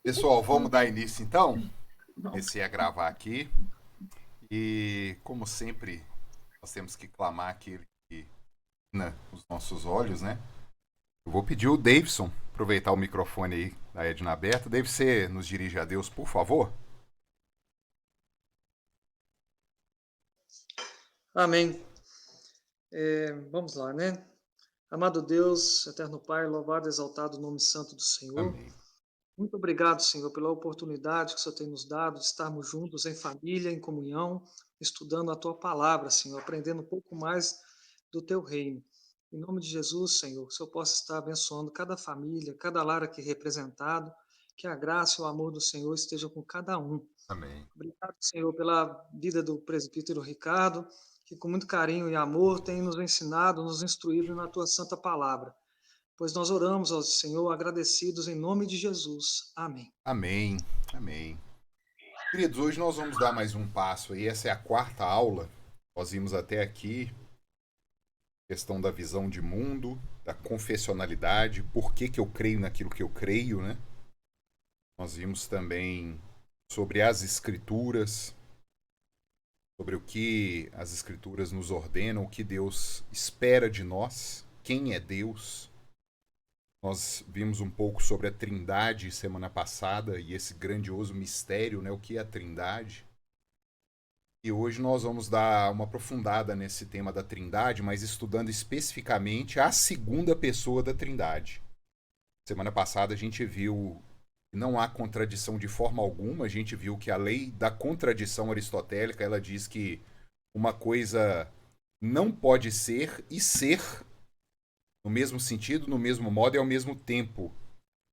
Pessoal, vamos dar início então? Comecei a gravar aqui e, como sempre, nós temos que clamar aquele que ilumina os nossos olhos, né? Eu vou pedir o Davidson aproveitar o microfone aí da Edna aberta. Deve você nos dirige a Deus, por favor? Amém. Vamos lá, né? Amado Deus, eterno Pai, louvado e exaltado o nome santo do Senhor. Amém. Muito obrigado, Senhor, pela oportunidade que o Senhor tem nos dado de estarmos juntos em família, em comunhão, estudando a Tua palavra, Senhor, aprendendo um pouco mais do Teu reino. Em nome de Jesus, Senhor, que o Senhor possa estar abençoando cada família, cada lar aqui representado, que a graça e o amor do Senhor estejam com cada um. Amém. Obrigado, Senhor, pela vida do presbítero Ricardo, que com muito carinho e amor tem nos ensinado, nos instruído na tua santa palavra. Pois nós oramos ao Senhor agradecidos em nome de Jesus. Amém. Amém. Amém. Queridos, hoje nós vamos dar mais um passo aí. Essa é a quarta aula. Nós vimos até aqui questão da visão de mundo, da confessionalidade, por que eu creio naquilo que eu creio, né? Nós vimos também sobre as escrituras, sobre o que as escrituras nos ordenam, o que Deus espera de nós, quem é Deus. Nós vimos um pouco sobre a Trindade semana passada e esse grandioso mistério, né, o que é a Trindade. E hoje nós vamos dar uma aprofundada nesse tema da Trindade, mas estudando especificamente a segunda pessoa da Trindade. Semana passada a gente viu que não há contradição de forma alguma, a gente viu que a lei da contradição aristotélica, ela diz que uma coisa não pode ser e ser no mesmo sentido, no mesmo modo e ao mesmo tempo.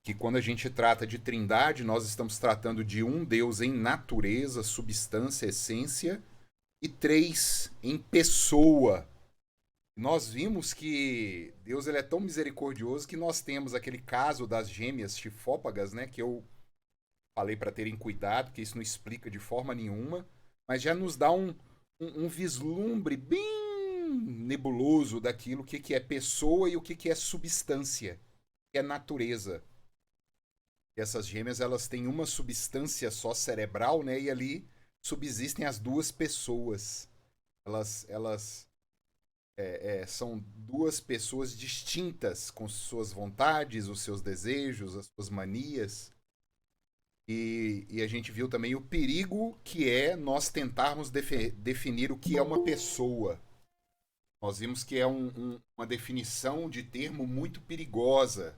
Que quando a gente trata de trindade, nós estamos tratando de um Deus em natureza, substância, essência, e três em pessoa. Nós vimos que Deus ele é tão misericordioso que nós temos aquele caso das gêmeas chifópagas, né, que eu falei para terem cuidado, que isso não explica de forma nenhuma, mas já nos dá um vislumbre bem nebuloso daquilo que é pessoa e o que é substância, que é natureza. E essas gêmeas elas têm uma substância só cerebral, né? E ali subsistem as duas pessoas. Elas são duas pessoas distintas com suas vontades, os seus desejos, as suas manias. E a gente viu também o perigo que é nós tentarmos definir o que é uma pessoa. Nós vimos que é uma definição de termo muito perigosa.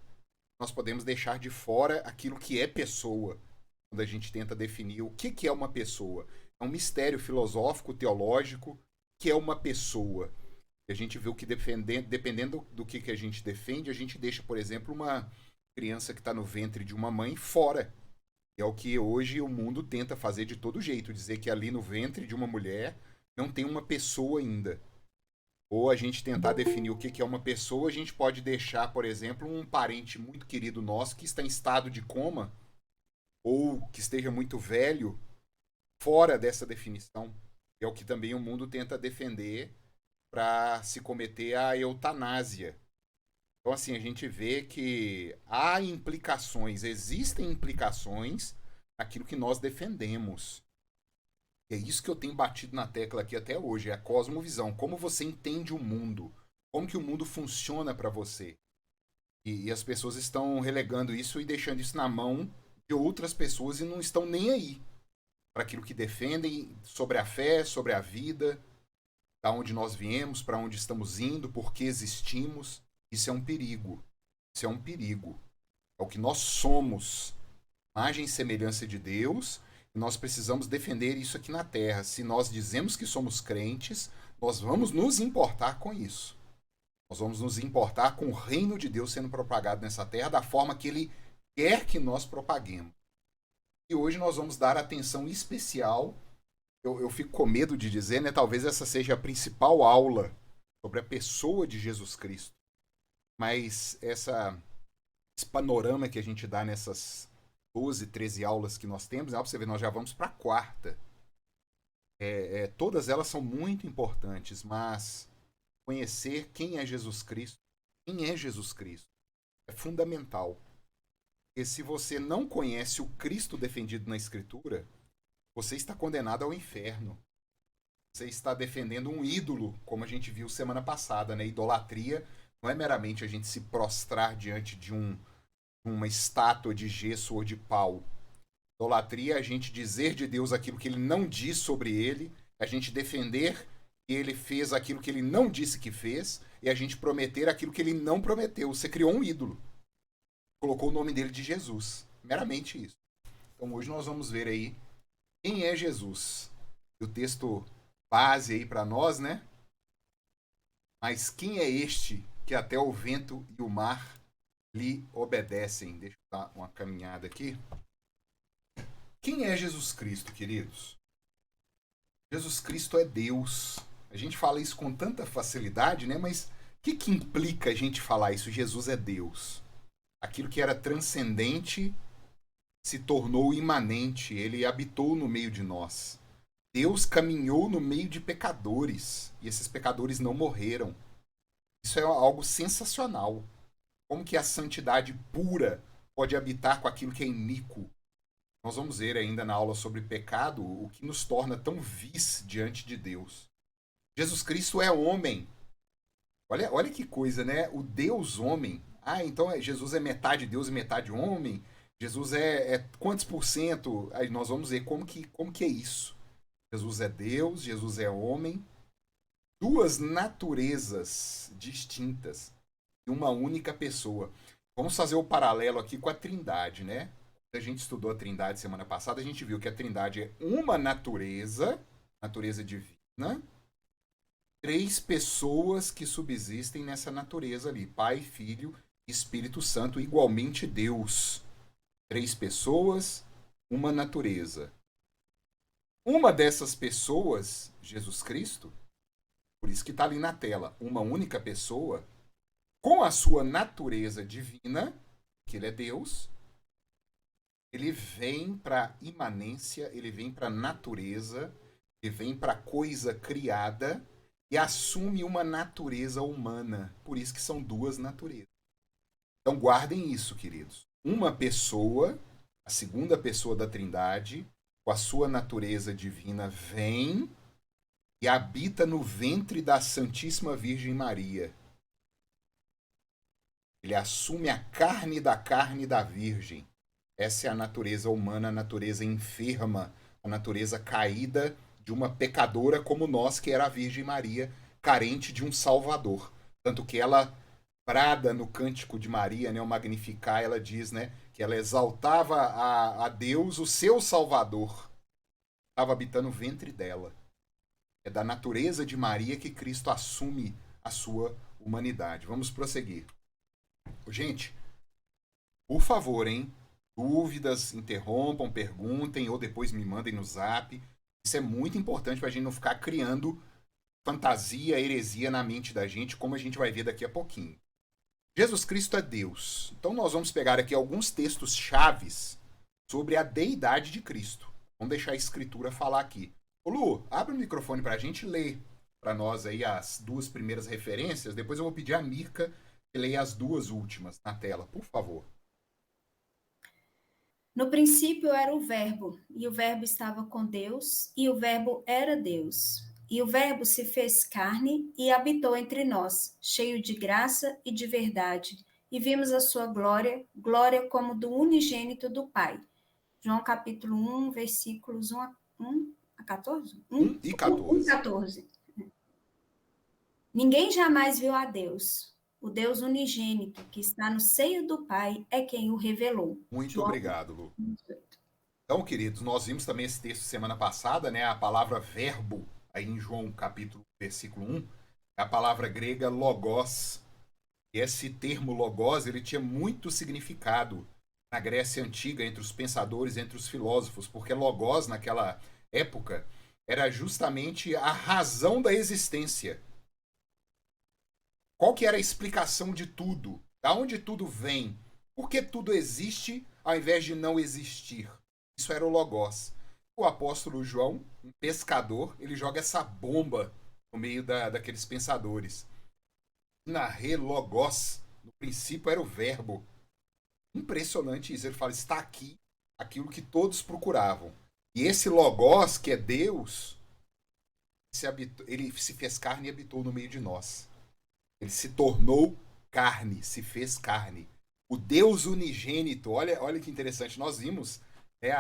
Nós podemos deixar de fora aquilo que é pessoa, quando a gente tenta definir o que é uma pessoa. É um mistério filosófico, teológico, que é uma pessoa. E a gente viu que dependendo do que a gente defende, a gente deixa, por exemplo, uma criança que está no ventre de uma mãe fora. É o que hoje o mundo tenta fazer de todo jeito, dizer que ali no ventre de uma mulher não tem uma pessoa ainda. Ou a gente tentar definir o que é uma pessoa, a gente pode deixar, por exemplo, um parente muito querido nosso que está em estado de coma ou que esteja muito velho fora dessa definição. É o que também o mundo tenta defender para se cometer a eutanásia. Então, assim, a gente vê que há implicações, existem implicações naquilo que nós defendemos. É isso que eu tenho batido na tecla aqui até hoje, é a cosmovisão. Como você entende o mundo? Como que o mundo funciona para você? E as pessoas estão relegando isso e deixando isso na mão de outras pessoas e não estão nem aí para aquilo que defendem sobre a fé, sobre a vida, da onde nós viemos, para onde estamos indo, por que existimos. Isso é um perigo. Isso é um perigo. É o que nós somos. Imagem e semelhança de Deus, e nós precisamos defender isso aqui na Terra. Se nós dizemos que somos crentes, nós vamos nos importar com isso. Nós vamos nos importar com o reino de Deus sendo propagado nessa terra da forma que Ele quer que nós propaguemos. E hoje nós vamos dar atenção especial. Eu fico com medo de dizer, né? Talvez essa seja a principal aula sobre a pessoa de Jesus Cristo. Mas esse panorama que a gente dá nessas 12, 13 aulas que nós temos, né? Pra você ver, nós já vamos para a quarta. Todas elas são muito importantes, mas conhecer quem é Jesus Cristo é fundamental. E se você não conhece o Cristo defendido na Escritura, você está condenado ao inferno. Você está defendendo um ídolo, como a gente viu semana passada, né? Idolatria não é meramente a gente se prostrar diante de uma estátua de gesso ou de pau. Idolatria é a gente dizer de Deus aquilo que ele não diz sobre ele, a gente defender que ele fez aquilo que ele não disse que fez, e a gente prometer aquilo que ele não prometeu. Você criou um ídolo. Colocou o nome dele de Jesus. Meramente isso. Então hoje nós vamos ver aí quem é Jesus. O texto base aí para nós, né? Mas quem é este que até o vento e o mar lhe obedecem? Deixa eu dar uma caminhada aqui. Quem é Jesus Cristo, queridos? Jesus Cristo é Deus. A gente fala isso com tanta facilidade, né? Mas o que implica a gente falar isso? Jesus é Deus. Aquilo que era transcendente se tornou imanente. Ele habitou no meio de nós. Deus caminhou no meio de pecadores. E esses pecadores não morreram. Isso é algo sensacional. Como que a santidade pura pode habitar com aquilo que é iníquo? Nós vamos ver ainda na aula sobre pecado o que nos torna tão vis diante de Deus. Jesus Cristo é homem. Olha que coisa, né? O Deus homem. Ah, então Jesus é metade Deus e metade homem? Jesus é quantos por cento? Aí nós vamos ver como que é isso. Jesus é Deus, Jesus é homem. Duas naturezas distintas de uma única pessoa. Vamos fazer o paralelo aqui com a Trindade, né? Quando a gente estudou a Trindade semana passada, a gente viu que a Trindade é uma natureza, natureza divina, três pessoas que subsistem nessa natureza ali: Pai, Filho e Espírito Santo, igualmente Deus. Três pessoas, uma natureza. Uma dessas pessoas, Jesus Cristo, por isso que está ali na tela, uma única pessoa, com a sua natureza divina, que ele é Deus, ele vem para a imanência, ele vem para a natureza, ele vem para a coisa criada e assume uma natureza humana. Por isso que são duas naturezas. Então guardem isso, queridos. Uma pessoa, a segunda pessoa da Trindade, com a sua natureza divina, vem e habita no ventre da Santíssima Virgem Maria. Ele assume a carne da Virgem. Essa é a natureza humana, a natureza enferma, a natureza caída de uma pecadora como nós, que era a Virgem Maria, carente de um Salvador. Tanto que ela brada no Cântico de Maria, né, o Magnificar, ela diz, né, que ela exaltava a Deus, o seu Salvador. Estava habitando o ventre dela. É da natureza de Maria que Cristo assume a sua humanidade. Vamos prosseguir. Gente, por favor, hein? Dúvidas, interrompam, perguntem ou depois me mandem no zap. Isso é muito importante para a gente não ficar criando fantasia, heresia na mente da gente, como a gente vai ver daqui a pouquinho. Jesus Cristo é Deus. Então nós vamos pegar aqui alguns textos chaves sobre a deidade de Cristo. Vamos deixar a Escritura falar aqui. Ô Lu, abre o microfone para a gente ler para nós aí as duas primeiras referências. Depois eu vou pedir a Mirka que leia as duas últimas na tela, por favor. No princípio era o Verbo, e o Verbo estava com Deus, e o Verbo era Deus. E o Verbo se fez carne e habitou entre nós, cheio de graça e de verdade, e vimos a sua glória, glória como do unigênito do Pai. João capítulo 1, versículos 1 a 14? 1 e 14. 14. Ninguém jamais viu a Deus. O Deus unigênito, que está no seio do Pai, é quem o revelou. Muito obrigado, Lu. Então, queridos, nós vimos também esse texto semana passada, né? A palavra verbo, aí em João capítulo, versículo 1, é a palavra grega logos. E esse termo logos, ele tinha muito significado na Grécia Antiga, entre os pensadores, entre os filósofos, porque logos, naquela época, era justamente a razão da existência. Qual que era a explicação de tudo? Da onde tudo vem? Por que tudo existe ao invés de não existir? Isso era o logos. O apóstolo João, um pescador, ele joga essa bomba no meio daqueles pensadores. Na re logos, no princípio era o verbo. Impressionante isso. Ele fala, está aqui aquilo que todos procuravam. E esse Logos, que é Deus, ele se fez carne e habitou no meio de nós. Ele se tornou carne, se fez carne. O Deus unigênito, olha que interessante. Nós vimos, né,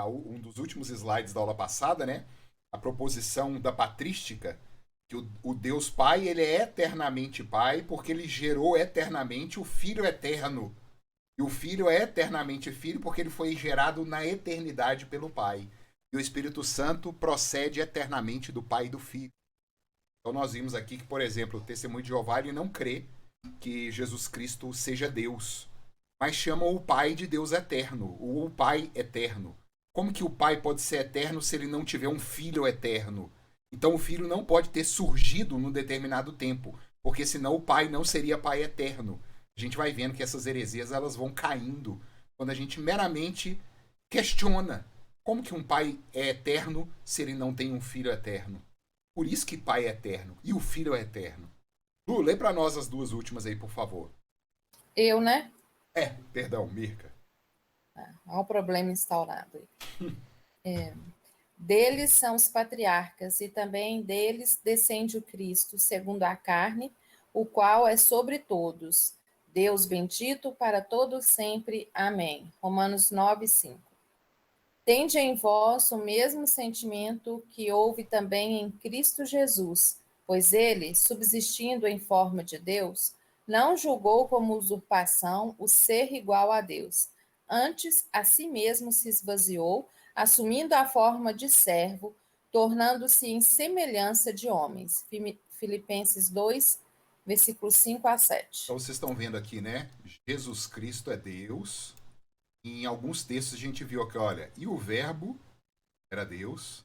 um dos últimos slides da aula passada, né, a proposição da patrística, que o Deus Pai, ele é eternamente Pai, porque ele gerou eternamente o Filho eterno. E o Filho é eternamente Filho, porque ele foi gerado na eternidade pelo Pai. E o Espírito Santo procede eternamente do Pai e do Filho. Então nós vimos aqui que, por exemplo, o testemunho de Jeová ele não crê que Jesus Cristo seja Deus, mas chama o Pai de Deus eterno, o Pai eterno. Como que o Pai pode ser eterno se ele não tiver um Filho eterno? Então o Filho não pode ter surgido num determinado tempo, porque senão o Pai não seria Pai eterno. A gente vai vendo que essas heresias elas vão caindo quando a gente meramente questiona como que um Pai é eterno se ele não tem um Filho eterno. Por isso que Pai é eterno e o Filho é eterno. Lu, lê para nós as duas últimas aí, por favor. Eu, né? Perdão, Mirka. Há um problema instaurado aí. Deles são os patriarcas, e também deles descende o Cristo, segundo a carne, o qual é sobre todos. Deus bendito para todos sempre. Amém. Romanos 9, 5. Tende em vós o mesmo sentimento que houve também em Cristo Jesus, pois ele, subsistindo em forma de Deus, não julgou como usurpação o ser igual a Deus. Antes, a si mesmo se esvaziou, assumindo a forma de servo, tornando-se em semelhança de homens. Filipenses 2, versículos 5 a 7. Então vocês estão vendo aqui, né? Jesus Cristo é Deus. Em alguns textos a gente viu aqui, olha, e o verbo era Deus.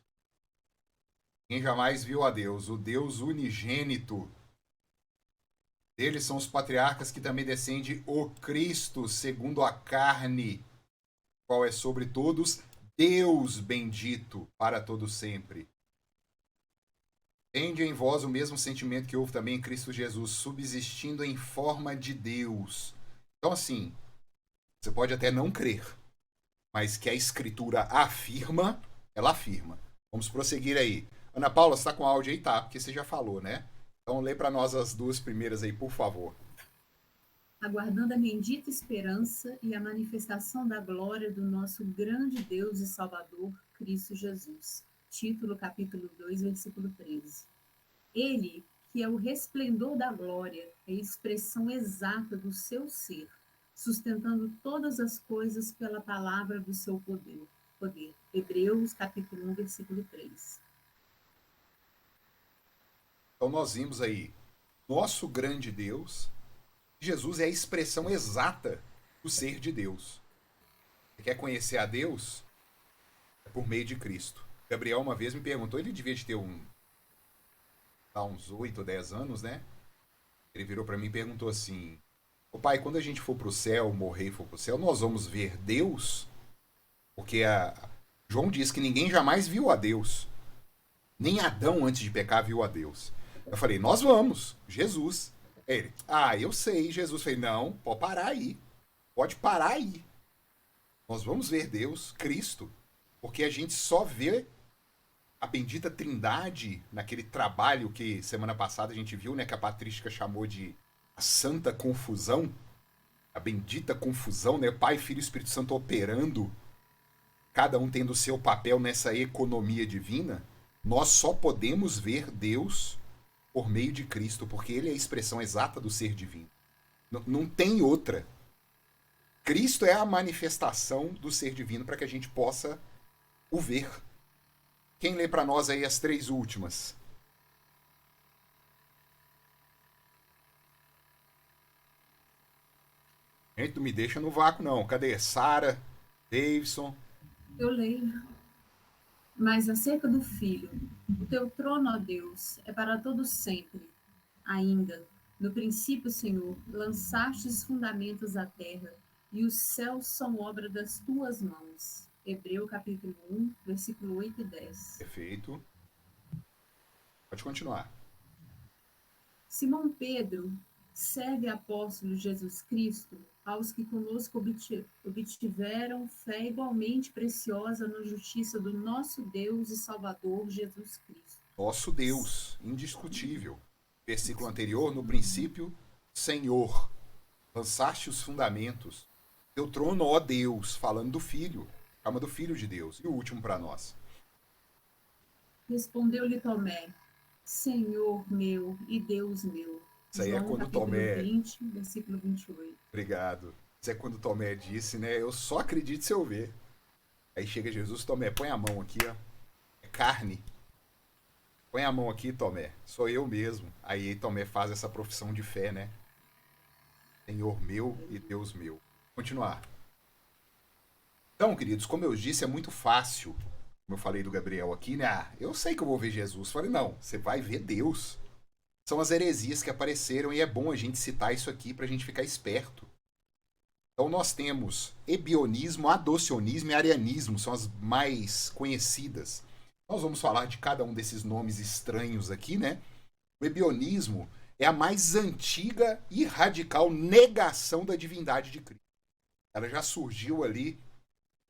Quem jamais viu a Deus? O Deus unigênito. Deles são os patriarcas que também descende o Cristo, segundo a carne, qual é sobre todos, Deus bendito para todos sempre. Tende em vós o mesmo sentimento que houve também em Cristo Jesus, subsistindo em forma de Deus. Então, assim, você pode até não crer, mas que a Escritura afirma, ela afirma. Vamos prosseguir aí. Ana Paula, você está com áudio aí? Tá, porque você já falou, né? Então lê para nós as duas primeiras aí, por favor. Aguardando a bendita esperança e a manifestação da glória do nosso grande Deus e Salvador, Cristo Jesus. Título, capítulo 2, versículo 13. Ele, que é o resplendor da glória, é a expressão exata do seu ser, sustentando todas as coisas pela palavra do seu poder. Hebreus, capítulo 1, versículo 3. Então nós vimos aí, nosso grande Deus, Jesus é a expressão exata do ser de Deus. Você quer conhecer a Deus? É por meio de Cristo. Gabriel uma vez me perguntou, ele devia de ter uns 8 ou 10 anos, né? Ele virou para mim e perguntou assim, ô pai, quando a gente for pro céu, morrer e for pro céu, nós vamos ver Deus? Porque João diz que ninguém jamais viu a Deus. Nem Adão, antes de pecar, viu a Deus. Eu falei, nós vamos, Jesus. Ele, eu sei, Jesus. Eu falei, não, pode parar aí. Pode parar aí. Nós vamos ver Deus, Cristo, porque a gente só vê a bendita trindade naquele trabalho que semana passada a gente viu, né, que a patrística chamou de a santa confusão, a bendita confusão, né, Pai, Filho e Espírito Santo operando, cada um tendo o seu papel nessa economia divina. Nós só podemos ver Deus por meio de Cristo, porque ele é a expressão exata do ser divino. Não tem outra. Cristo é a manifestação do ser divino para que a gente possa o ver. Quem lê para nós aí as 3 últimas? Gente, não me deixa no vácuo, não. Cadê? Sara, Davidson. Eu leio. Mas acerca do Filho, o teu trono, ó Deus, é para todos sempre. Ainda, no princípio, Senhor, lançaste os fundamentos da terra, e os céus são obra das tuas mãos. Hebreu, capítulo 1, versículo 8 e 10. Perfeito. Pode continuar. Simão Pedro serve apóstolo Jesus Cristo aos que conosco obtiveram fé igualmente preciosa na justiça do nosso Deus e Salvador Jesus Cristo. Nosso Deus, indiscutível. Versículo anterior, no princípio, Senhor, lançaste os fundamentos. Teu trono, ó Deus, falando do Filho, chama do Filho de Deus. E o último para nós. Respondeu-lhe Tomé, Senhor meu e Deus meu. Isso aí é João, quando capítulo Tomé... 20, versículo 28. Obrigado. Isso é quando Tomé disse, né? Eu só acredito se eu ver. Aí chega Jesus, Tomé, põe a mão aqui, ó. É carne. Põe a mão aqui, Tomé. Sou eu mesmo. Aí Tomé faz essa profissão de fé, né? Senhor meu e Deus meu. Continuar. Então, queridos, como eu disse, é muito fácil. Como eu falei do Gabriel aqui, né? Ah, eu sei que eu vou ver Jesus. Falei, não, você vai ver Deus. São as heresias que apareceram e é bom a gente citar isso aqui pra gente ficar esperto. Então nós temos ebionismo, adocionismo e arianismo, são as mais conhecidas. Nós vamos falar de cada um desses nomes estranhos aqui, né? O ebionismo é a mais antiga e radical negação da divindade de Cristo. Ela já surgiu ali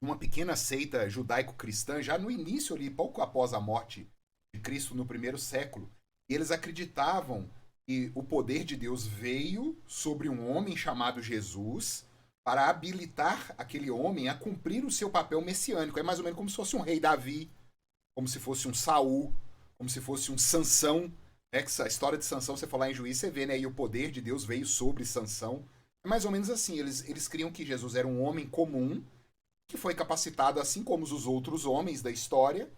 uma pequena seita judaico-cristã, já no início ali, pouco após a morte de Cristo no primeiro século. E eles acreditavam que o poder de Deus veio sobre um homem chamado Jesus para habilitar aquele homem a cumprir o seu papel messiânico. É mais ou menos como se fosse um rei Davi, como se fosse um Saul, como se fosse um Sansão. Né? A história de Sansão, você falar em Juízes, você vê, né? E o poder de Deus veio sobre Sansão. É mais ou menos assim, eles criam que Jesus era um homem comum, que foi capacitado, assim como os outros homens da história,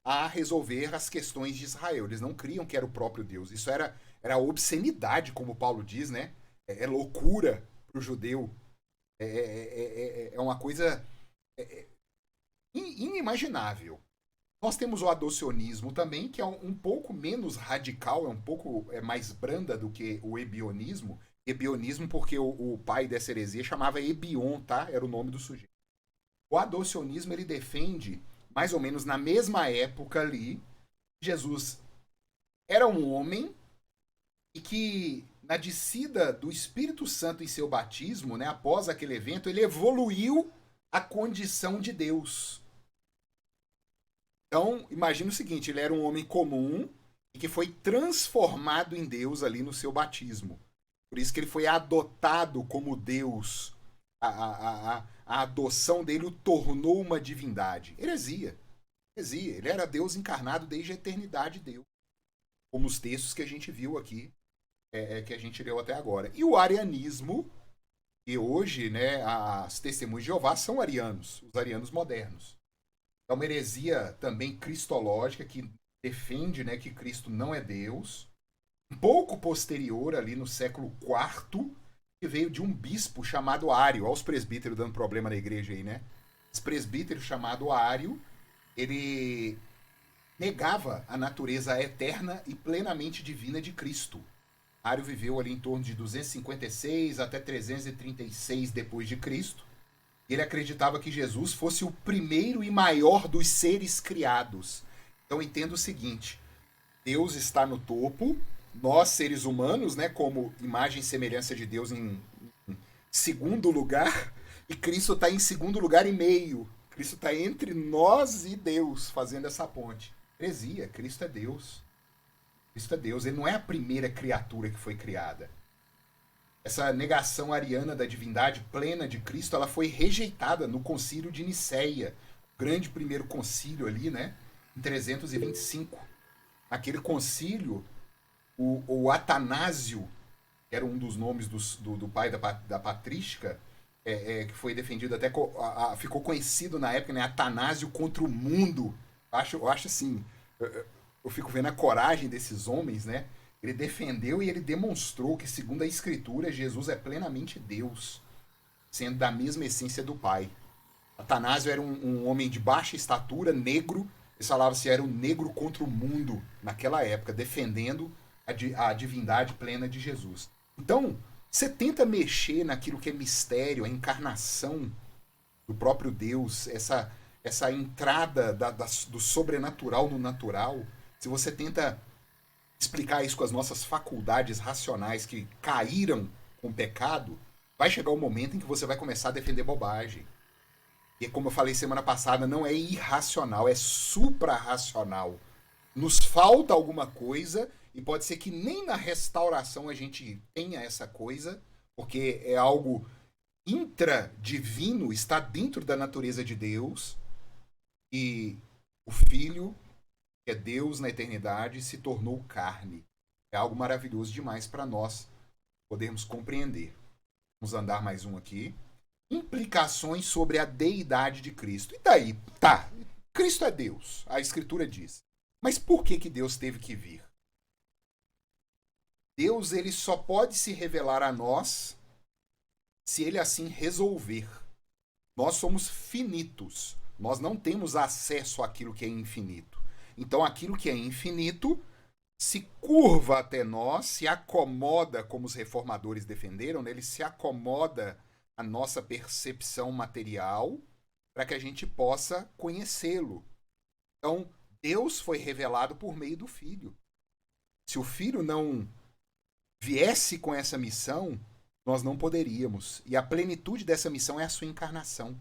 a resolver as questões de Israel. Eles não criam que era o próprio Deus. Isso era obscenidade, como Paulo diz, né? É loucura para o judeu. É uma coisa inimaginável. Nós temos o adocionismo também, que é um pouco menos radical, é um pouco mais branda do que o ebionismo. Ebionismo porque o pai dessa heresia chamava Ebion, tá? Era o nome do sujeito. O adocionismo, ele defende, mais ou menos na mesma época ali, Jesus era um homem e que na descida do Espírito Santo em seu batismo, né, após aquele evento, ele evoluiu à condição de Deus. Então, imagina o seguinte, ele era um homem comum e que foi transformado em Deus ali no seu batismo. Por isso que ele foi adotado como Deus. A adoção dele o tornou uma divindade. Heresia. Ele era Deus encarnado desde a eternidade de Deus. Como os textos que a gente viu aqui, que a gente leu até agora. E o arianismo, e hoje, né, as testemunhas de Jeová são arianos, os arianos modernos. É uma heresia também cristológica que defende, né, que Cristo não é Deus. Um pouco posterior, ali no século IV, que veio de um bispo chamado Ário. Olha os presbíteros dando problema na igreja aí, né? Esse presbítero chamado Ário, ele negava a natureza eterna e plenamente divina de Cristo. Ário viveu ali em torno de 256 até 336 depois de Cristo. Ele acreditava que Jesus fosse o primeiro e maior dos seres criados. Então entenda o seguinte, Deus está no topo, nós seres humanos, né, como imagem e semelhança de Deus em segundo lugar, e Cristo está em segundo lugar e meio. Cristo está entre nós e Deus, fazendo essa ponte. Heresia, Cristo é Deus. Cristo é Deus, ele não é a primeira criatura que foi criada. Essa negação ariana da divindade plena de Cristo, ela foi rejeitada no concílio de Niceia, o grande primeiro concílio ali, né, em 325. Naquele concílio, o Atanásio, que era um dos nomes do pai da patrística, que foi defendido até, ficou conhecido na época, né, Atanásio contra o mundo. Eu acho assim, eu fico vendo a coragem desses homens, né? Ele defendeu e ele demonstrou que, segundo a Escritura, Jesus é plenamente Deus, sendo da mesma essência do Pai. Atanásio era um homem de baixa estatura, negro, eles falavam se era um negro contra o mundo naquela época, defendendo a divindade plena de Jesus. Então, você tenta mexer naquilo que é mistério, a encarnação do próprio Deus, essa entrada do sobrenatural no natural, se você tenta explicar isso com as nossas faculdades racionais que caíram com o pecado, vai chegar o momento em que você vai começar a defender bobagem. E como eu falei semana passada, não é irracional, é suprarracional. Nos falta alguma coisa, e pode ser que nem na restauração a gente tenha essa coisa, porque é algo intradivino, está dentro da natureza de Deus, e o Filho, que é Deus na eternidade, se tornou carne. É algo maravilhoso demais para nós podermos compreender. Vamos andar mais um aqui. Implicações sobre a deidade de Cristo. E daí? Tá, Cristo é Deus, a Escritura diz. Mas por que Deus teve que vir? Deus, ele só pode se revelar a nós se ele assim resolver. Nós somos finitos. Nós não temos acesso àquilo que é infinito. Então, aquilo que é infinito se curva até nós, se acomoda, como os reformadores defenderam, né? Ele se acomoda à nossa percepção material para que a gente possa conhecê-lo. Então, Deus foi revelado por meio do Filho. Se o Filho não viesse com essa missão, nós não poderíamos. E a plenitude dessa missão é a sua encarnação.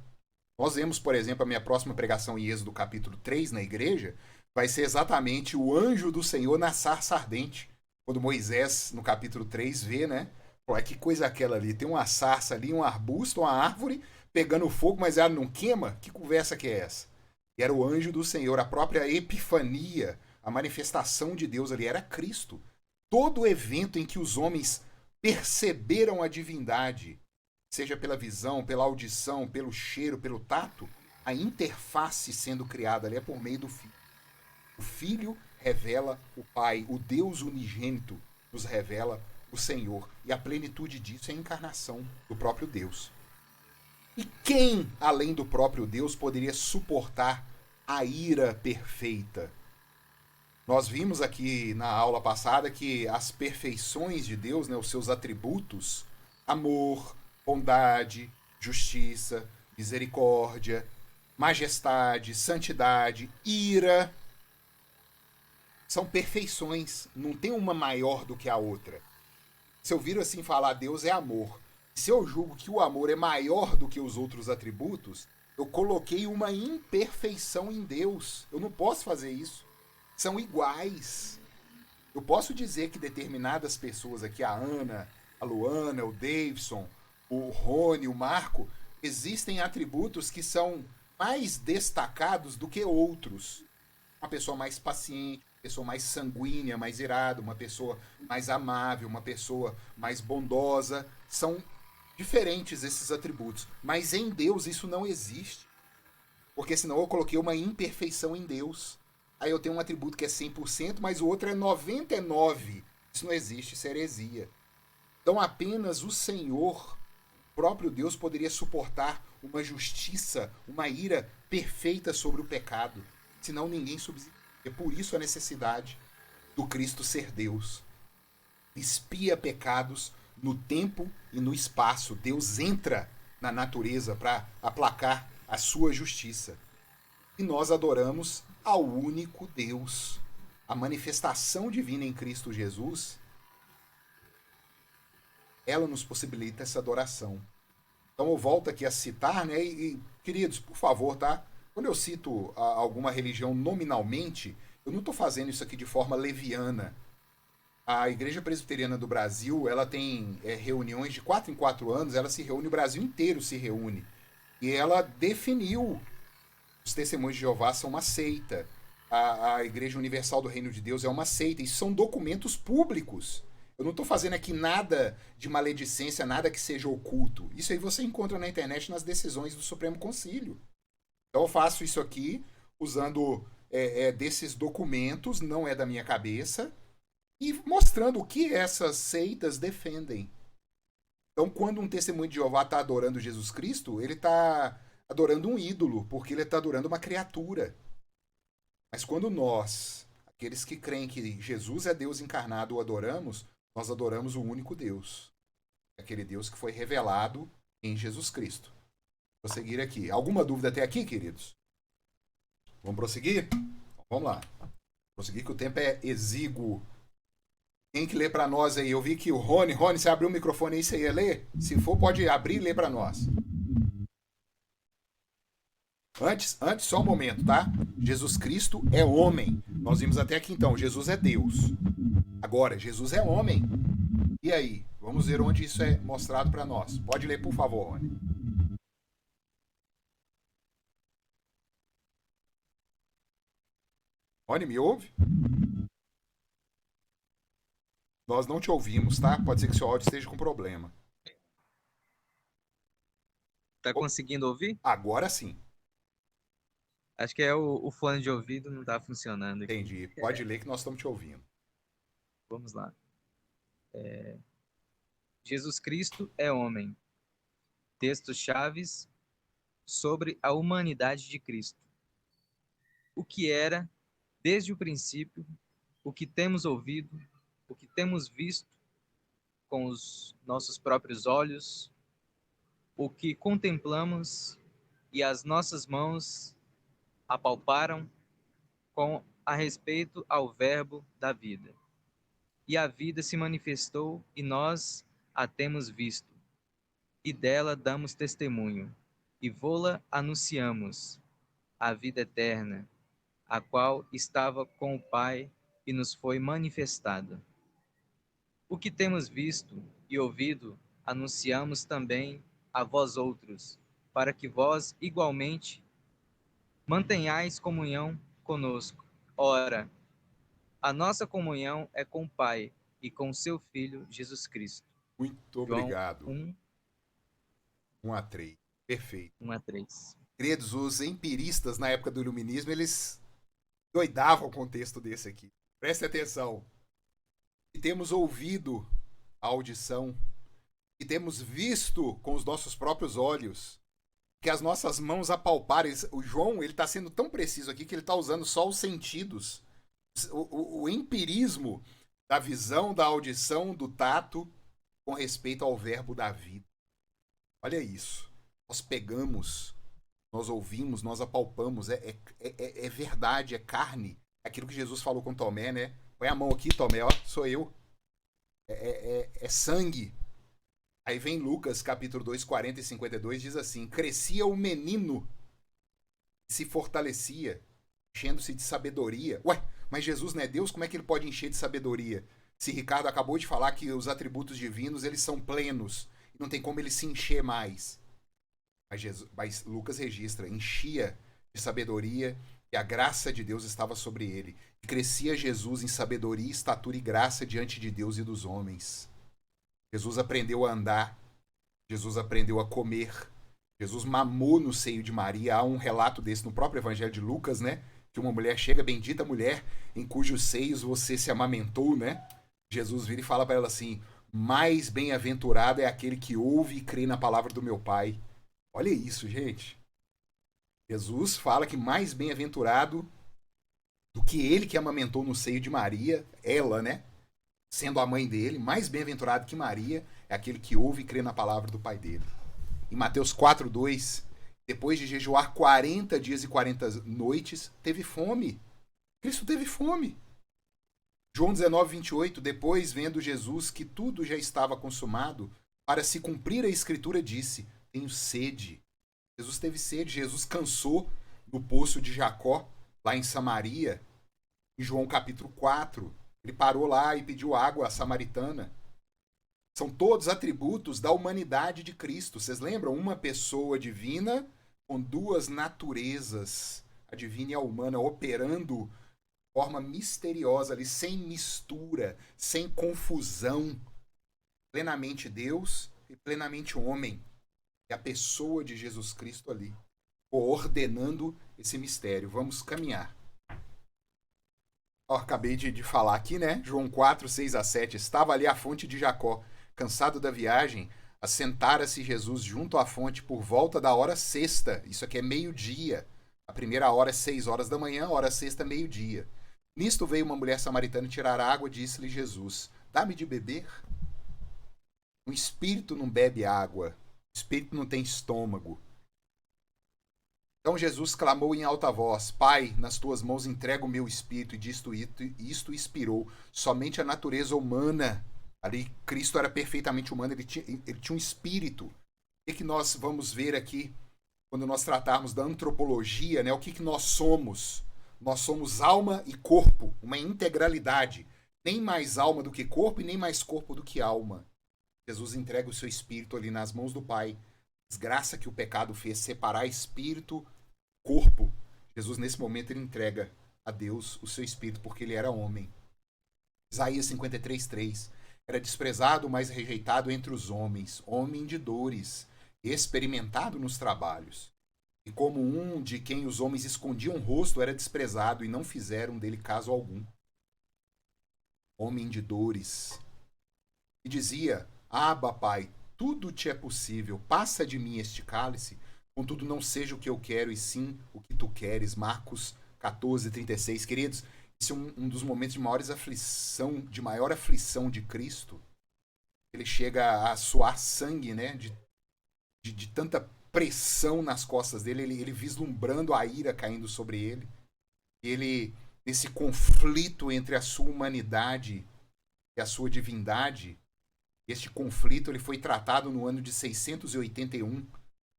Nós vemos, por exemplo, a minha próxima pregação em Êxodo capítulo 3 na igreja, vai ser exatamente o anjo do Senhor na sarça ardente. Quando Moisés, no capítulo 3, vê, né? Pô, que coisa aquela ali? Tem uma sarça ali, um arbusto, uma árvore, pegando fogo, mas ela não queima? Que conversa que é essa? E era o anjo do Senhor, a própria epifania, a manifestação de Deus ali, era Cristo. Todo evento em que os homens perceberam a divindade, seja pela visão, pela audição, pelo cheiro, pelo tato, a interface sendo criada ali é por meio do Filho. O Filho revela o Pai, o Deus unigênito nos revela o Senhor. E a plenitude disso é a encarnação do próprio Deus. E quem, além do próprio Deus, poderia suportar a ira perfeita? Nós vimos aqui na aula passada que as perfeições de Deus, né, os seus atributos, amor, bondade, justiça, misericórdia, majestade, santidade, ira, são perfeições, não tem uma maior do que a outra. Se eu vir assim falar Deus é amor, se eu julgo que o amor é maior do que os outros atributos, eu coloquei uma imperfeição em Deus. Eu não posso fazer isso. São iguais. Eu posso dizer que determinadas pessoas aqui, a Ana, a Luana, o Davidson, o Rony, o Marco, existem atributos que são mais destacados do que outros. Uma pessoa mais paciente, uma pessoa mais sanguínea, mais irada, uma pessoa mais amável, uma pessoa mais bondosa. São diferentes esses atributos. Mas em Deus isso não existe. Porque senão eu coloquei uma imperfeição em Deus. Aí eu tenho um atributo que é 100%, mas o outro é 99%. Isso não existe, isso é heresia. Então apenas o Senhor, o próprio Deus, poderia suportar uma justiça, uma ira perfeita sobre o pecado. Senão ninguém subsiste. É por isso a necessidade do Cristo ser Deus. Expia pecados no tempo e no espaço. Deus entra na natureza para aplacar a sua justiça. E nós adoramos ao único Deus. A manifestação divina em Cristo Jesus, ela nos possibilita essa adoração. Então eu volto aqui a citar, né? E queridos, por favor, tá? Quando eu cito alguma religião nominalmente, eu não estou fazendo isso aqui de forma leviana. A Igreja Presbiteriana do Brasil, ela tem reuniões de 4 em 4 anos, ela se reúne, o Brasil inteiro se reúne. E ela definiu: os Testemunhos de Jeová são uma seita. A Igreja Universal do Reino de Deus é uma seita. Isso são documentos públicos. Eu não estou fazendo aqui nada de maledicência, nada que seja oculto. Isso aí você encontra na internet nas decisões do Supremo Concílio. Então eu faço isso aqui usando desses documentos, não é da minha cabeça, e mostrando o que essas seitas defendem. Então quando um testemunho de Jeová está adorando Jesus Cristo, ele está adorando um ídolo, porque ele está adorando uma criatura. Mas quando nós, aqueles que creem que Jesus é Deus encarnado, o adoramos, nós adoramos o único Deus. Aquele Deus que foi revelado em Jesus Cristo. Vou prosseguir aqui. Alguma dúvida até aqui, queridos? Vamos prosseguir? Vamos lá. Prosseguir que o tempo é exíguo. Quem que lê para nós aí? Eu vi que o Rony, você abriu o microfone aí, você ia ler? Se for, pode abrir e ler para nós. Antes, só um momento, tá? Jesus Cristo é homem. Nós vimos até aqui então, Jesus é Deus. Agora, Jesus é homem. E aí? Vamos ver onde isso é mostrado para nós. Pode ler, por favor, Rony. Rony, me ouve? Nós não te ouvimos, tá? Pode ser que seu áudio esteja com problema. Tá conseguindo ouvir? Agora sim. Acho que é o fone de ouvido não tá funcionando aqui. Entendi. Pode ler que nós estamos te ouvindo. Vamos lá. Jesus Cristo é homem. Textos chaves sobre a humanidade de Cristo. O que era, desde o princípio, o que temos ouvido, o que temos visto com os nossos próprios olhos, o que contemplamos e as nossas mãos apalparam com a respeito ao verbo da vida. E a vida se manifestou e nós a temos visto, e dela damos testemunho, e vô-la anunciamos, a vida eterna, a qual estava com o Pai e nos foi manifestada. O que temos visto e ouvido, anunciamos também a vós outros, para que vós igualmente mantenhais comunhão conosco. Ora, a nossa comunhão é com o Pai e com seu Filho Jesus Cristo. Muito obrigado. 1 a 3. Perfeito. 1 a 3. Queridos, os empiristas na época do iluminismo, eles doidavam com o texto desse aqui. Preste atenção. E temos ouvido a audição, e temos visto com os nossos próprios olhos, que as nossas mãos apalparam. O João, ele está sendo tão preciso aqui que ele está usando só os sentidos. O empirismo da visão, da audição, do tato, com respeito ao verbo da vida. Olha isso. Nós pegamos, nós ouvimos, nós apalpamos. É verdade, é carne. É aquilo que Jesus falou com Tomé, né? Põe a mão aqui, Tomé, ó, sou eu. É sangue. Aí vem Lucas, capítulo 2, 40 e 52, diz assim: crescia o menino, se fortalecia, enchendo-se de sabedoria. Ué, mas Jesus não é Deus? Como é que ele pode encher de sabedoria? Se Ricardo acabou de falar que os atributos divinos, eles são plenos, e não tem como ele se encher mais. Mas Lucas registra, enchia de sabedoria, e a graça de Deus estava sobre ele. E crescia Jesus em sabedoria, estatura e graça diante de Deus e dos homens. Jesus aprendeu a andar, Jesus aprendeu a comer, Jesus mamou no seio de Maria. Há um relato desse no próprio Evangelho de Lucas, né? Que uma mulher chega, bendita mulher, em cujos seios você se amamentou, né? Jesus vira e fala para ela assim: mais bem-aventurado é aquele que ouve e crê na palavra do meu Pai. Olha isso, gente. Jesus fala que mais bem-aventurado do que ele que amamentou no seio de Maria, ela, né? Sendo a mãe dele, mais bem-aventurado que Maria é aquele que ouve e crê na palavra do Pai dele. Em Mateus 4:2, depois de jejuar 40 dias e 40 noites, teve fome. Cristo teve fome. João 19:28, depois, vendo Jesus que tudo já estava consumado, para se cumprir a escritura, disse: tenho sede. Jesus teve sede, Jesus cansou no poço de Jacó, lá em Samaria. Em João capítulo 4, ele parou lá e pediu água à samaritana. São todos atributos da humanidade de Cristo. Vocês lembram? Uma pessoa divina com duas naturezas, a divina e a humana, operando de forma misteriosa ali, sem mistura, sem confusão. Plenamente Deus e plenamente homem. E a pessoa de Jesus Cristo ali, coordenando esse mistério. Vamos caminhar. Acabei de falar aqui, né? João 4, 6 a 7. Estava ali a fonte de Jacó. Cansado da viagem, assentara-se Jesus junto à fonte por volta da hora sexta. Isso aqui é meio-dia. A primeira hora é 6 horas da manhã, a hora sexta, meio-dia. Nisto veio uma mulher samaritana tirar água, disse-lhe Jesus: dá-me de beber. Um espírito não bebe água. O espírito não tem estômago. Então Jesus clamou em alta voz: Pai, nas tuas mãos entrego o meu espírito, e isto expirou. Somente a natureza humana, ali Cristo era perfeitamente humano, ele tinha um espírito. O que nós vamos ver aqui, quando nós tratarmos da antropologia, né? O que nós somos? Nós somos alma e corpo, uma integralidade. Nem mais alma do que corpo e nem mais corpo do que alma. Jesus entrega o seu espírito ali nas mãos do Pai. Desgraça que o pecado fez separar espírito, corpo. Jesus, nesse momento, ele entrega a Deus o seu espírito porque ele era homem. Isaías 53:3. Era desprezado, mas rejeitado entre os homens, homem de dores, experimentado nos trabalhos. E como um de quem os homens escondiam o rosto, era desprezado e não fizeram dele caso algum. Homem de dores. E dizia: Abba, Pai, tudo te é possível, passa de mim este cálice, contudo não seja o que eu quero, e sim o que tu queres. Marcos 14:36. Queridos, esse é um dos momentos de maior aflição de Cristo. Ele chega a suar sangue, né? De tanta pressão nas costas dele, ele vislumbrando a ira caindo sobre ele. Ele, nesse conflito entre a sua humanidade e a sua divindade, este conflito ele foi tratado no ano de 681,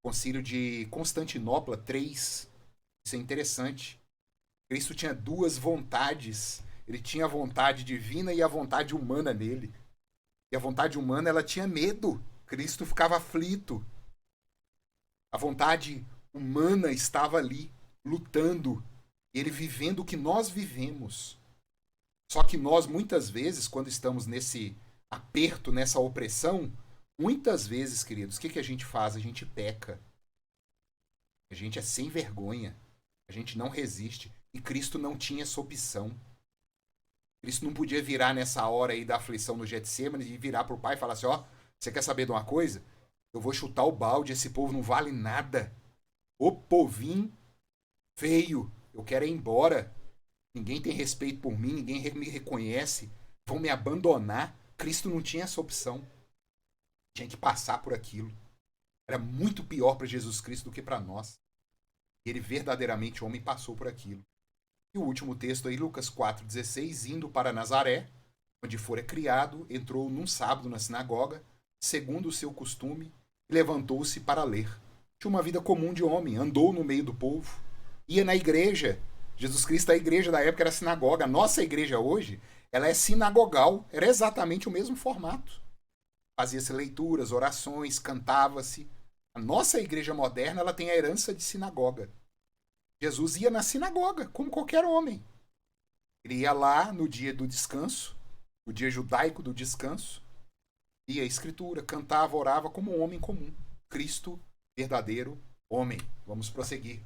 Concílio de Constantinopla III. Isso é interessante. Cristo tinha duas vontades. Ele tinha a vontade divina e a vontade humana nele. E a vontade humana, ela tinha medo. Cristo ficava aflito. A vontade humana estava ali, lutando. Ele vivendo o que nós vivemos. Só que nós, muitas vezes, quando estamos nesse aperto, nessa opressão, muitas vezes, queridos, o que a gente faz? A gente peca. A gente é sem vergonha. A gente não resiste. E Cristo não tinha essa opção. Cristo não podia virar nessa hora aí da aflição no Getsemane e virar pro Pai e falar assim: ó, você quer saber de uma coisa? Eu vou chutar o balde, esse povo não vale nada. Ô povinho feio, eu quero ir embora. Ninguém tem respeito por mim, ninguém me reconhece. Vão me abandonar. Cristo não tinha essa opção. Tinha que passar por aquilo. Era muito pior para Jesus Cristo do que para nós. Ele verdadeiramente, homem, passou por aquilo. E o último texto aí, Lucas 4,16, indo para Nazaré, onde fora criado, entrou num sábado na sinagoga, segundo o seu costume, e levantou-se para ler. Tinha uma vida comum de homem, andou no meio do povo, ia na igreja. Jesus Cristo, a igreja da época era sinagoga. A nossa igreja hoje, ela é sinagogal, era exatamente o mesmo formato. Fazia-se leituras, orações, cantava-se. A nossa igreja moderna, ela tem a herança de sinagoga. Jesus ia na sinagoga, como qualquer homem. Ele ia lá no dia do descanso, o dia judaico do descanso, ia à escritura, cantava, orava como um homem comum. Cristo, verdadeiro homem. Vamos prosseguir.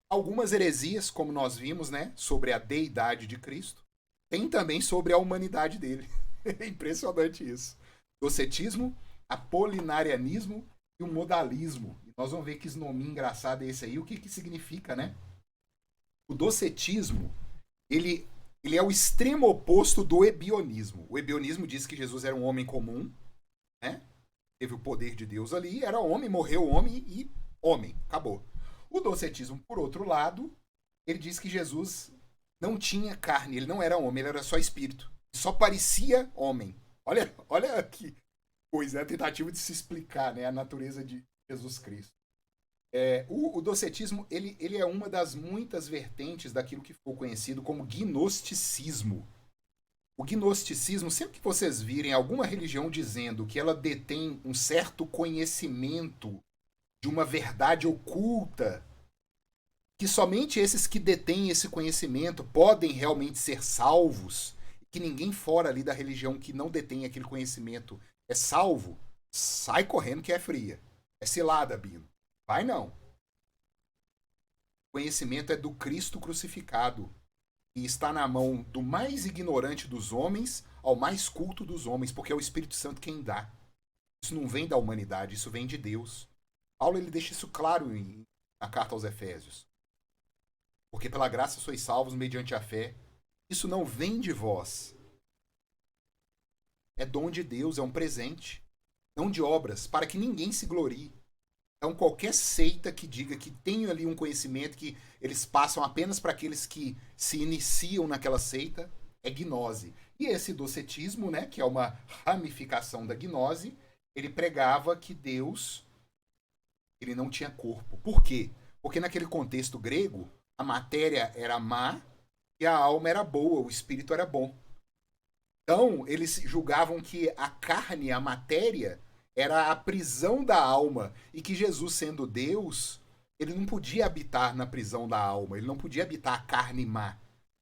Algumas heresias, como nós vimos, né, sobre a deidade de Cristo, tem também sobre a humanidade dele. É impressionante isso. Docetismo, apolinarianismo e o modalismo. E nós vamos ver que esse nome engraçado é esse aí. O que significa, né? O docetismo, ele é o extremo oposto do ebionismo. O ebionismo diz que Jesus era um homem comum, né? Teve o poder de Deus ali, era homem, morreu homem e homem, acabou. O docetismo, por outro lado, ele diz que Jesus não tinha carne, ele não era homem, ele era só espírito. Só parecia homem. Olha que coisa, a tentativa de se explicar, né, a natureza de Jesus Cristo. O docetismo, ele é uma das muitas vertentes daquilo que ficou conhecido como gnosticismo. O gnosticismo, sempre que vocês virem alguma religião dizendo que ela detém um certo conhecimento de uma verdade oculta, que somente esses que detêm esse conhecimento podem realmente ser salvos, que ninguém fora ali da religião que não detém aquele conhecimento é salvo, sai correndo que é fria. É cilada, Bino. Vai não. O conhecimento é do Cristo crucificado. E está na mão do mais ignorante dos homens ao mais culto dos homens, porque é o Espírito Santo quem dá. Isso não vem da humanidade, isso vem de Deus. Paulo ele deixa isso claro na carta aos Efésios. Porque pela graça sois salvos mediante a fé. Isso não vem de vós. É dom de Deus, é um presente. Não de obras, para que ninguém se glorie. Então, qualquer seita que diga que tem ali um conhecimento que eles passam apenas para aqueles que se iniciam naquela seita, é gnose. E esse docetismo, né, que é uma ramificação da gnose, ele pregava que Deus ele não tinha corpo. Por quê? Porque naquele contexto grego, a matéria era má e a alma era boa, o espírito era bom. Então, eles julgavam que a carne, a matéria, era a prisão da alma e que Jesus, sendo Deus, ele não podia habitar na prisão da alma, ele não podia habitar a carne má.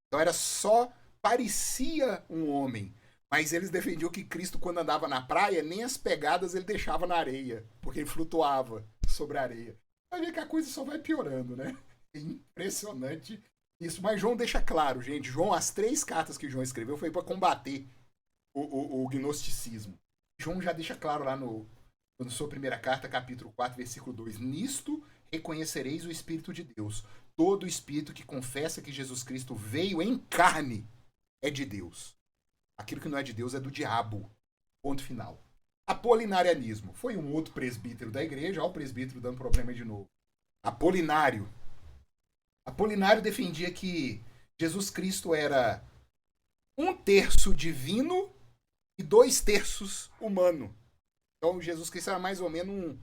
Então era só, parecia um homem, mas eles defendiam que Cristo, quando andava na praia, nem as pegadas ele deixava na areia, porque ele flutuava sobre a areia. Vai ver que a coisa só vai piorando, né? É impressionante isso. Mas João deixa claro, gente. João, as 3 cartas que João escreveu foi para combater o gnosticismo. João já deixa claro lá na sua primeira carta, capítulo 4, versículo 2. Nisto reconhecereis o Espírito de Deus. Todo espírito que confessa que Jesus Cristo veio em carne é de Deus. Aquilo que não é de Deus é do diabo. Ponto final. Apolinarianismo. Foi um outro presbítero da igreja. Olha o presbítero dando problema de novo. Apolinário. Apolinário defendia que Jesus Cristo era 1/3 divino e 2/3 humano. Então Jesus Cristo era mais ou menos um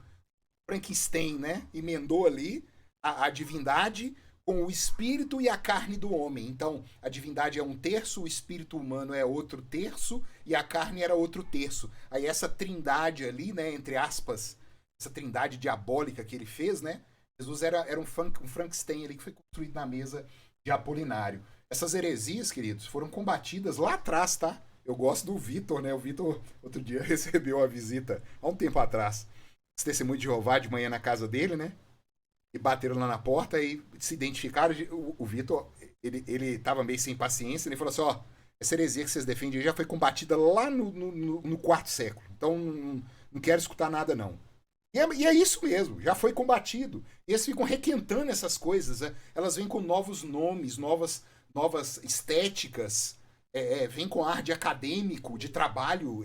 Frankenstein, né? Emendou ali a divindade com o espírito e a carne do homem. Então, a divindade é 1/3, o espírito humano é outro terço e a carne era outro terço. Aí essa trindade ali, né, entre aspas, essa trindade diabólica que ele fez, né? Jesus era um Frankenstein ali que foi construído na mesa de Apolinário. Essas heresias, queridos, foram combatidas lá atrás, tá? Eu gosto do Vitor, né? O Vitor, outro dia, recebeu a visita, há um tempo atrás, esse testemunho de Jeová de manhã na casa dele, né? E bateram lá na porta e se identificaram. O Vitor, ele tava meio sem paciência, ele falou assim, ó, essa heresia que vocês defendem já foi combatida lá no 4º século. Então, não quero escutar nada, não. E é isso mesmo, já foi combatido. E eles ficam requentando essas coisas, né? Elas vêm com novos nomes, novas estéticas, vem com ar de acadêmico, de trabalho,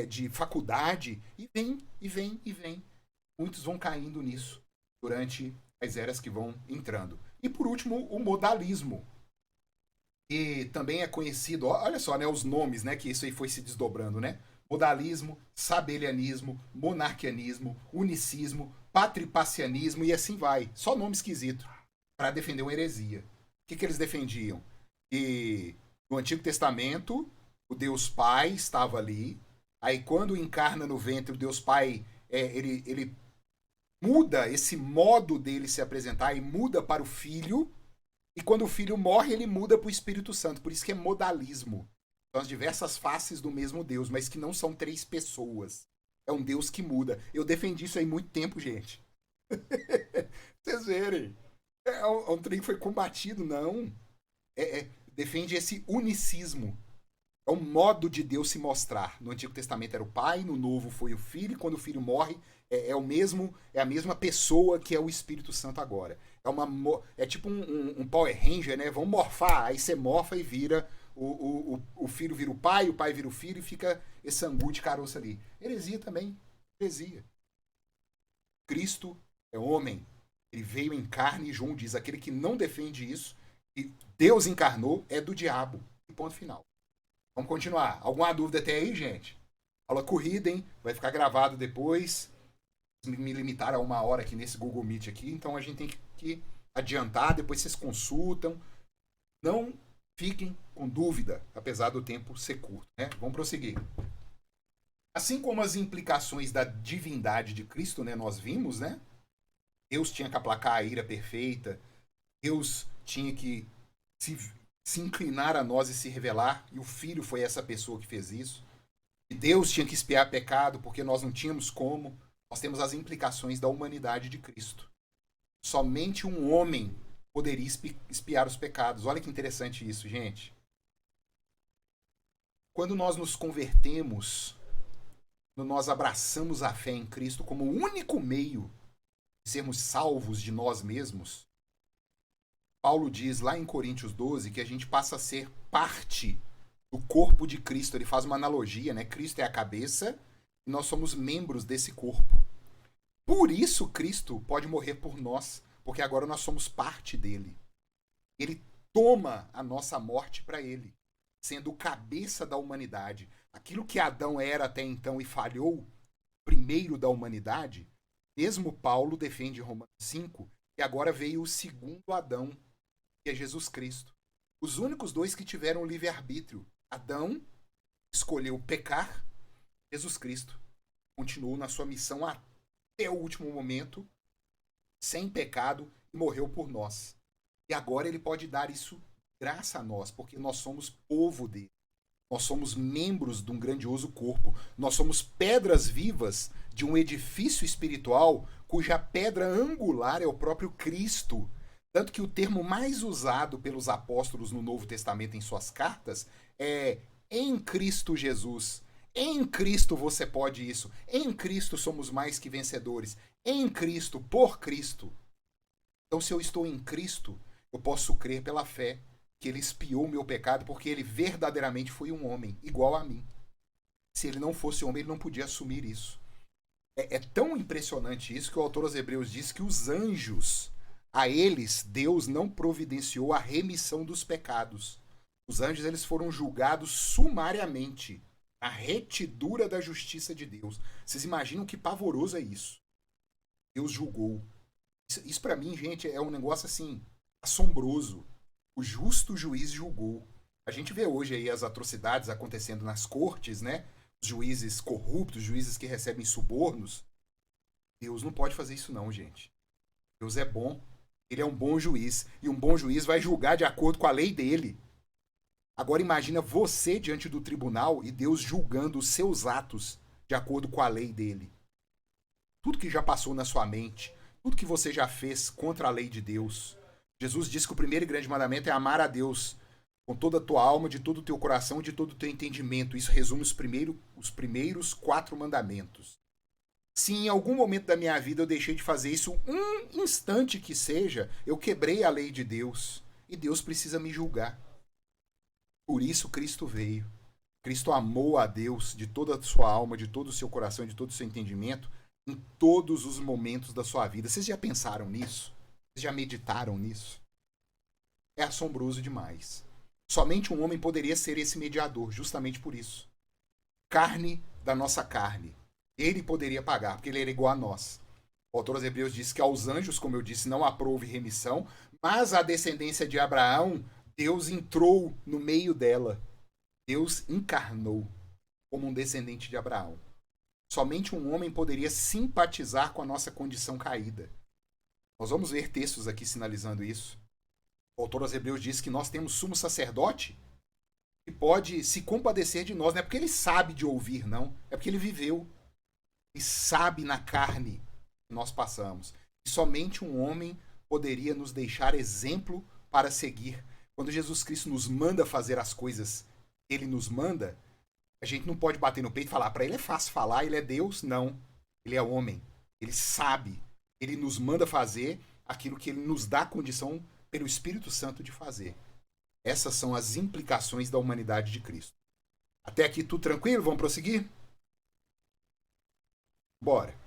de faculdade, e vem. Muitos vão caindo nisso durante as eras que vão entrando. E por último, o modalismo, que também é conhecido, olha só, né, os nomes, né, que isso aí foi se desdobrando, né? Modalismo, sabelianismo, monarquianismo, unicismo, patripacianismo e assim vai. Só nome esquisito para defender uma heresia. O que eles defendiam? Que no Antigo Testamento o Deus Pai estava ali. Aí quando encarna no ventre, o Deus Pai ele muda esse modo dele se apresentar e muda para o Filho. E quando o Filho morre, ele muda para o Espírito Santo. Por isso que é modalismo. São as diversas faces do mesmo Deus, mas que não são 3 pessoas. É um Deus que muda. Eu defendi isso aí muito tempo, gente. Vocês verem. É um trem que foi combatido, não. Defende esse unicismo. É um modo de Deus se mostrar. No Antigo Testamento era o Pai, no Novo foi o Filho, e quando o Filho morre, é a mesma pessoa que é o Espírito Santo agora. É tipo um Power Ranger, né? Vamos morfar, aí você morfa e vira... O filho vira o pai vira o filho e fica esse angu de caroço ali. Heresia também. Heresia. Cristo é homem. Ele veio em carne e João diz, aquele que não defende isso, e Deus encarnou, é do diabo. E ponto final. Vamos continuar. Alguma dúvida até aí, gente? Aula corrida, hein? Vai ficar gravado depois. Me limitaram a 1 hora aqui nesse Google Meet aqui, então a gente tem que adiantar, depois vocês consultam. Não fiquem com dúvida, apesar do tempo ser curto, né? Vamos prosseguir. Assim como as implicações da divindade de Cristo, né, nós vimos, né? Deus tinha que aplacar a ira perfeita, Deus tinha que se inclinar a nós e se revelar, e o Filho foi essa pessoa que fez isso. E Deus tinha que expiar pecado, porque nós não tínhamos como. Nós temos as implicações da humanidade de Cristo. Somente um homem poderia expiar os pecados. Olha que interessante isso, gente. Quando nós nos convertemos, quando nós abraçamos a fé em Cristo como o único meio de sermos salvos de nós mesmos, Paulo diz lá em Coríntios 12 que a gente passa a ser parte do corpo de Cristo. Ele faz uma analogia, né? Cristo é a cabeça e nós somos membros desse corpo. Por isso Cristo pode morrer por nós, porque agora nós somos parte dele. Ele toma a nossa morte para ele, sendo o cabeça da humanidade. Aquilo que Adão era até então e falhou, primeiro da humanidade, mesmo Paulo defende em Romanos 5, que agora veio o segundo Adão, que é Jesus Cristo. Os únicos dois que tiveram livre-arbítrio. Adão escolheu pecar, Jesus Cristo continuou na sua missão até o último momento, sem pecado, e morreu por nós. E agora ele pode dar isso graça a nós, porque nós somos povo dele. Nós somos membros de um grandioso corpo. Nós somos pedras vivas de um edifício espiritual cuja pedra angular é o próprio Cristo. Tanto que o termo mais usado pelos apóstolos no Novo Testamento em suas cartas é em Cristo Jesus. Em Cristo você pode isso. Em Cristo somos mais que vencedores. Em Cristo, por Cristo. Então, se eu estou em Cristo, eu posso crer pela fé que ele expiou o meu pecado porque ele verdadeiramente foi um homem, igual a mim. Se ele não fosse homem, ele não podia assumir isso. É tão impressionante isso que o autor aos Hebreus diz que os anjos, a eles, Deus não providenciou a remissão dos pecados. Os anjos eles foram julgados sumariamente. A retidura da justiça de Deus. Vocês imaginam que pavoroso é isso? Deus julgou. Isso para mim, gente, é um negócio assim, assombroso. O justo juiz julgou. A gente vê hoje aí as atrocidades acontecendo nas cortes, né? Os juízes corruptos, juízes que recebem subornos. Deus não pode fazer isso não, gente. Deus é bom. Ele é um bom juiz. E um bom juiz vai julgar de acordo com a lei dele. Agora imagina você diante do tribunal e Deus julgando os seus atos de acordo com a lei dele. Tudo que já passou na sua mente, tudo que você já fez contra a lei de Deus. Jesus disse que o primeiro e grande mandamento é amar a Deus com toda a tua alma, de todo o teu coração, de todo o teu entendimento. Isso resume os primeiros 4 mandamentos. Se em algum momento da minha vida eu deixei de fazer isso, um instante que seja, eu quebrei a lei de Deus. E Deus precisa me julgar. Por isso Cristo veio. Cristo amou a Deus de toda a sua alma, de todo o seu coração, de todo o seu entendimento, em todos os momentos da sua vida. Vocês já pensaram nisso? Vocês já meditaram nisso? É assombroso demais. Somente um homem poderia ser esse mediador, justamente por isso. Carne da nossa carne. Ele poderia pagar, porque ele era igual a nós. O autor aos Hebreus diz que aos anjos, como eu disse, não aprove remissão, mas a descendência de Abraão, Deus entrou no meio dela. Deus encarnou como um descendente de Abraão. Somente um homem poderia simpatizar com a nossa condição caída. Nós vamos ver textos aqui sinalizando isso. O autor aos Hebreus diz que nós temos sumo sacerdote que pode se compadecer de nós. Não é porque ele sabe de ouvir, não. É porque ele viveu. E sabe na carne que nós passamos. E somente um homem poderia nos deixar exemplo para seguir. Quando Jesus Cristo nos manda fazer as coisas, ele nos manda, a gente não pode bater no peito e falar, para ele é fácil falar, ele é Deus. Não. Ele é homem. Ele sabe. Ele nos manda fazer aquilo que ele nos dá condição pelo Espírito Santo de fazer. Essas são as implicações da humanidade de Cristo. Até aqui tudo tranquilo? Vamos prosseguir? Bora.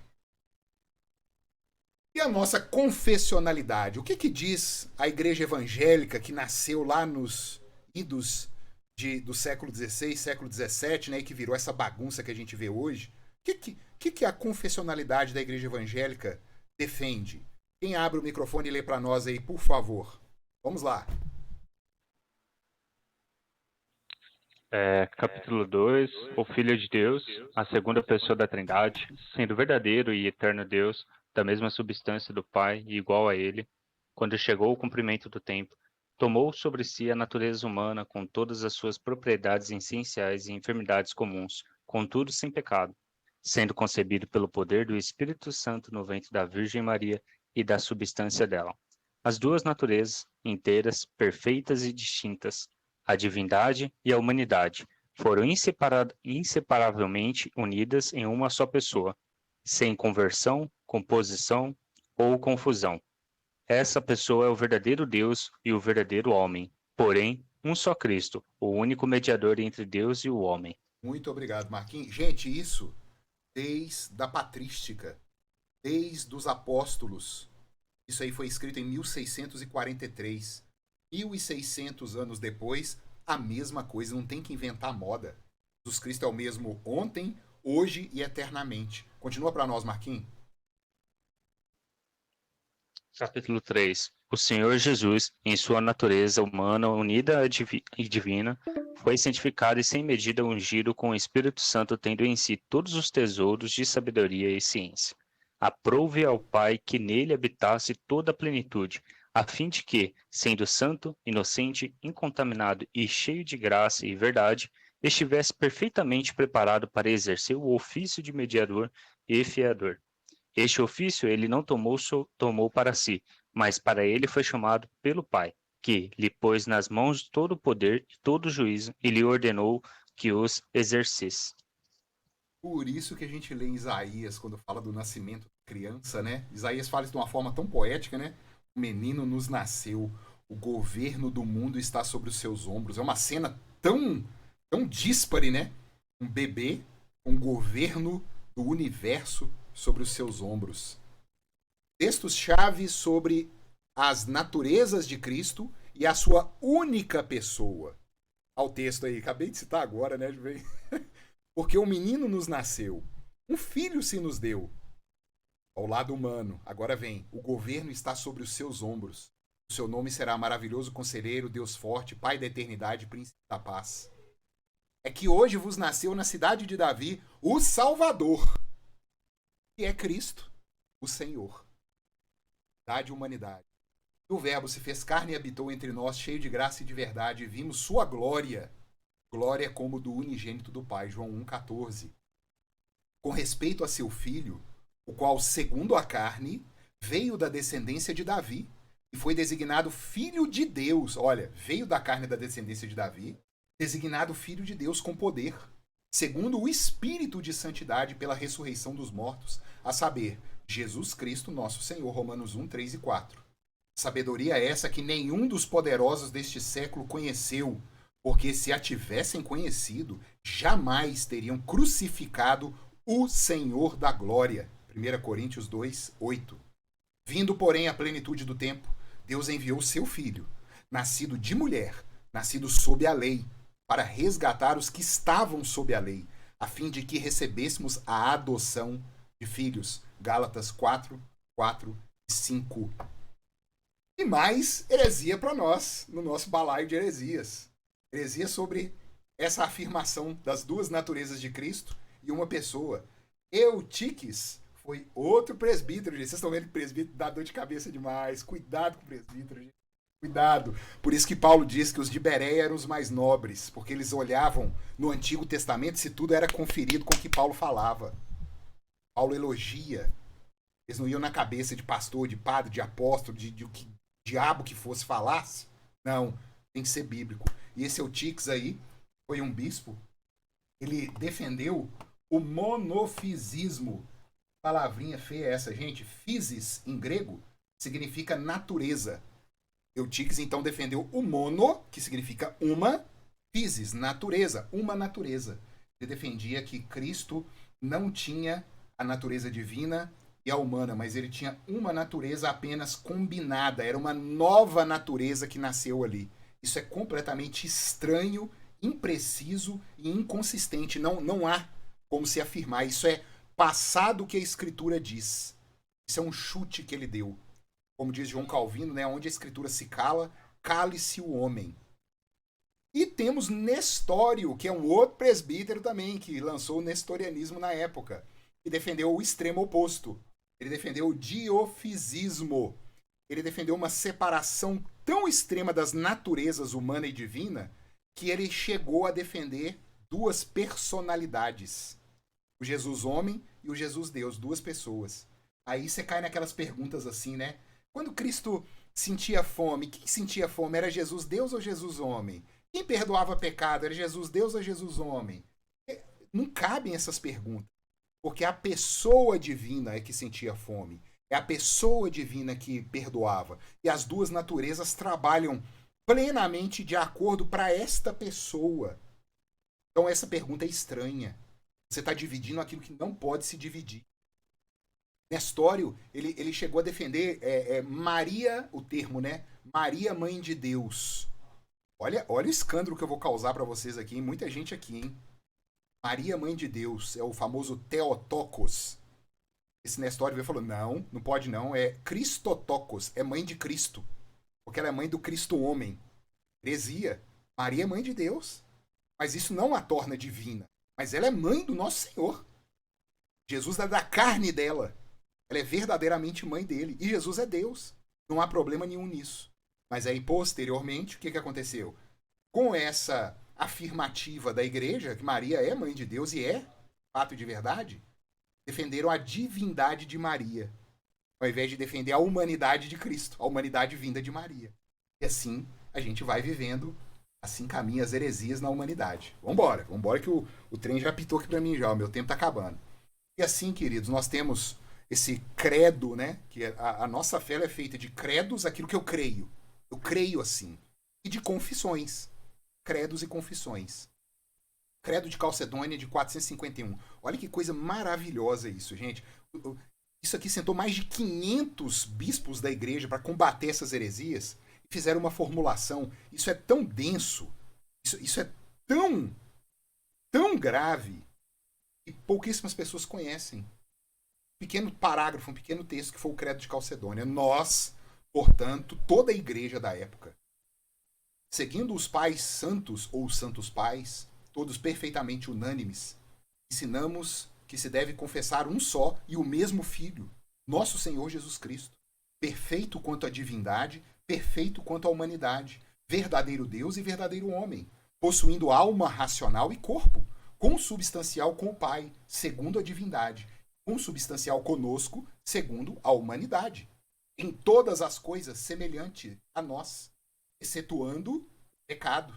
E a nossa confessionalidade? O que diz a igreja evangélica que nasceu lá nos idos do século XVI, século XVII, né, e que virou essa bagunça que a gente vê hoje? O que a confessionalidade da igreja evangélica defende? Quem abre o microfone e lê para nós aí, por favor? Vamos lá. Capítulo 2, o Filho de Deus, a segunda pessoa da Trindade, sendo verdadeiro e eterno Deus, da mesma substância do Pai e igual a Ele, quando chegou o cumprimento do tempo, tomou sobre si a natureza humana com todas as suas propriedades essenciais e enfermidades comuns, contudo sem pecado, sendo concebido pelo poder do Espírito Santo no ventre da Virgem Maria e da substância dela. As duas naturezas, inteiras, perfeitas e distintas, a divindade e a humanidade, foram inseparavelmente unidas em uma só pessoa, sem conversão, composição ou confusão. Essa pessoa é o verdadeiro Deus e o verdadeiro homem, porém, um só Cristo, o único mediador entre Deus e o homem. Muito obrigado, Marquinhos. Gente, isso desde a patrística. desde os apóstolos. Isso aí foi escrito em 1643. 1600 anos depois, a mesma coisa, não tem que inventar moda. Jesus Cristo é o mesmo ontem, hoje e eternamente. Continua para nós, Marquinhos. Capítulo 3. O Senhor Jesus, em sua natureza humana unida e divina, foi santificado e sem medida ungido com o Espírito Santo, tendo em si todos os tesouros de sabedoria e ciência. Aprove ao Pai que nele habitasse toda a plenitude, a fim de que, sendo santo, inocente, incontaminado e cheio de graça e verdade, estivesse perfeitamente preparado para exercer o ofício de mediador e fiador. Este ofício ele não tomou para si, mas para ele foi chamado pelo Pai, que lhe pôs nas mãos todo o poder e todo o juízo e lhe ordenou que os exercesse. Por isso que a gente lê em Isaías, quando fala do nascimento da criança, né? Isaías fala isso de uma forma tão poética, né? O menino nos nasceu, o governo do mundo está sobre os seus ombros. É uma cena tão díspare, né? Um bebê, um governo do universo sobre os seus ombros. Textos-chave sobre as naturezas de Cristo e a sua única pessoa. Ao texto aí, acabei de citar agora, né, Juventus? Porque um menino nos nasceu, um filho se nos deu. Ao lado humano, agora vem, o governo está sobre os seus ombros. O seu nome será maravilhoso conselheiro, Deus forte, Pai da eternidade, Príncipe da paz. É que hoje vos nasceu na cidade de Davi o Salvador, que é Cristo, o Senhor. Verdade e humanidade. E o Verbo se fez carne e habitou entre nós, cheio de graça e de verdade, e vimos sua glória, glória como do unigênito do Pai, João 1,14. Com respeito a seu filho, o qual, segundo a carne, veio da descendência de Davi, e foi designado Filho de Deus. Olha, veio da carne da descendência de Davi, designado Filho de Deus com poder, segundo o Espírito de santidade pela ressurreição dos mortos, a saber, Jesus Cristo, nosso Senhor, Romanos 1, 3 e 4. Sabedoria essa que nenhum dos poderosos deste século conheceu, porque se a tivessem conhecido, jamais teriam crucificado o Senhor da glória. 1 Coríntios 2, 8. Vindo, porém, à plenitude do tempo, Deus enviou seu Filho, nascido de mulher, nascido sob a lei, para resgatar os que estavam sob a lei, a fim de que recebêssemos a adoção de filhos. Gálatas 4, 4 e 5. E mais heresia para nós, no nosso balaio de heresias. Heresia sobre essa afirmação das duas naturezas de Cristo e uma pessoa. Eutiques foi outro presbítero, gente. Vocês estão vendo que presbítero dá dor de cabeça demais. Cuidado com o presbítero, gente. Cuidado. Por isso que Paulo diz que os de Bereia eram os mais nobres, porque eles olhavam no Antigo Testamento se tudo era conferido com o que Paulo falava. Paulo elogia. Eles não iam na cabeça de pastor, de padre, de apóstolo, de o que diabo que fosse falasse. Não, tem que ser bíblico. E esse Eutiques aí foi um bispo. Ele defendeu o monofisismo. Palavrinha feia é essa, gente. Physis, em grego, significa natureza. Eutiques, então, defendeu o mono, que significa uma, physis, natureza, uma natureza. Ele defendia que Cristo não tinha a natureza divina e a humana, mas ele tinha uma natureza apenas combinada. Era uma nova natureza que nasceu ali. Isso é completamente estranho, impreciso e inconsistente. Não há como se afirmar. Isso é passar do que a Escritura diz. Isso é um chute que ele deu. Como diz João Calvino, né, onde a Escritura se cala, cale-se o homem. E temos Nestório, que é um outro presbítero também, que lançou o nestorianismo na época, e defendeu o extremo oposto. Ele defendeu o diofisismo. Ele defendeu uma separação tão extrema das naturezas humana e divina que ele chegou a defender duas personalidades. O Jesus homem e o Jesus Deus, duas pessoas. Aí você cai naquelas perguntas assim, né? Quando Cristo sentia fome, quem sentia fome? Era Jesus Deus ou Jesus homem? Quem perdoava pecado? Era Jesus Deus ou Jesus homem? Não cabem essas perguntas. Porque a pessoa divina é que sentia fome. É a pessoa divina que perdoava. E as duas naturezas trabalham plenamente de acordo para esta pessoa. Então essa pergunta é estranha. Você está dividindo aquilo que não pode se dividir. Nestório, ele chegou a defender Maria, o termo, né? Maria, mãe de Deus. Olha o escândalo que eu vou causar para vocês aqui, hein? Muita gente aqui, hein? Maria, mãe de Deus, é o famoso Theotokos. Esse Nestório falou, não pode não, é Christotokos, é mãe de Cristo. Porque ela é mãe do Cristo homem. Heresia. Maria é mãe de Deus. Mas isso não a torna divina. Mas ela é mãe do nosso Senhor. Jesus é da carne dela. Ela é verdadeiramente mãe dele. E Jesus é Deus. Não há problema nenhum nisso. Mas aí, posteriormente, o que aconteceu? Com essa afirmativa da igreja, que Maria é mãe de Deus e é fato de verdade, defenderam a divindade de Maria, ao invés de defender a humanidade de Cristo, a humanidade vinda de Maria. E assim a gente vai vivendo, assim caminham as heresias na humanidade. Vambora que o trem já apitou aqui pra mim já, o meu tempo tá acabando. E assim, queridos, nós temos esse credo, né? Que a nossa fé é feita de credos, aquilo que eu creio. Eu creio assim. E de confissões. Credos e confissões. Credo de Calcedônia de 451. Olha que coisa maravilhosa isso, gente. Isso aqui sentou mais de 500 bispos da igreja para combater essas heresias e fizeram uma formulação. Isso é tão denso, isso é tão grave que pouquíssimas pessoas conhecem. Um pequeno parágrafo, um pequeno texto que foi o Credo de Calcedônia. Nós, portanto, toda a igreja da época, seguindo os pais santos ou os santos pais, todos perfeitamente unânimes, ensinamos que se deve confessar um só e o mesmo Filho, nosso Senhor Jesus Cristo, perfeito quanto à divindade, perfeito quanto à humanidade, verdadeiro Deus e verdadeiro homem, possuindo alma racional e corpo, consubstancial com o Pai, segundo a divindade, consubstancial conosco, segundo a humanidade, em todas as coisas semelhante a nós, excetuando o pecado,